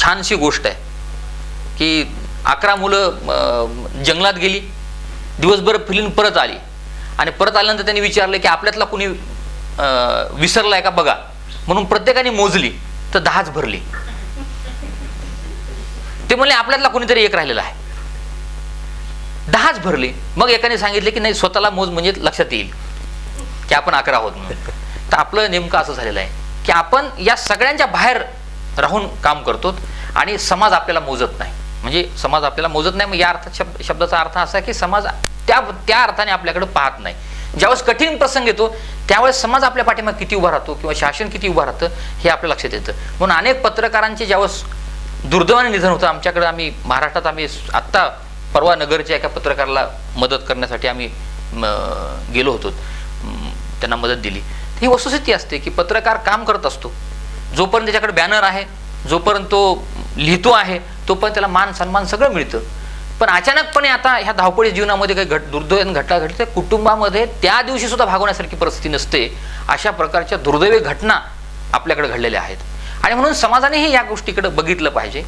छानशी गोष्ट आहे की 11 मुलं जंगलात गेली, दिवसभर फिरून परत आली आणि परत आल्यानंतर त्यांनी विचारलं की आपल्यातला कुणी विसरलाय का बघा, म्हणून प्रत्येकाने मोजली तर 10च भरली. ते म्हणले आपल्यातला कुणीतरी एक राहिलेला आहे, 10च भरली. मग एकाने सांगितले की नाही स्वतःला मोज म्हणजे लक्षात येईल की आपण 11 आहोत म्हणून. तर आपलं नेमकं असं झालेलं आहे की आपण या सगळ्यांच्या बाहेर राहून काम करतो आणि समाज आपल्याला मोजत नाही. म्हणजे समाज आपल्याला मोजत नाही, मग या अर्थ शब्दाचा अर्थ असा आहे की समाज त्या अर्थाने आपल्याकडे पाहत नाही. ज्यावेळेस कठीण प्रसंग येतो त्यावेळेस समाज आपल्या पाठीमागे किती उभा राहतो किंवा शासन किती उभा राहतं हे आपल्या लक्षात येतं. म्हणून अनेक पत्रकारांचे ज्यावेळेस दुर्दैवाने निधन होतं, आमच्याकडे आम्ही महाराष्ट्रात आत्ता परवा नगरच्या एका पत्रकाराला मदत करण्यासाठी आम्ही गेलो होतो, त्यांना मदत दिली. ही वस्तुस्थिती असते की पत्रकार काम करत असतो, जोपर्यंत त्याच्याकडे बॅनर आहे, जोपर्यंत तो लिहितो आहे, तोपर्यंत त्याला मान सन्मान सगळं मिळतं. पण अचानकपणे आता ह्या धावपळी जीवनामध्ये काही दुर्दैवी घटना घडली तर कुटुंबामध्ये त्या दिवशी सुद्धा भागवण्यासारखी परिस्थिती नसते. अशा प्रकारच्या दुर्दैवी घटना आपल्याकडे घडलेल्या आहेत आणि म्हणून समाजानेही या गोष्टीकडे बघितलं पाहिजे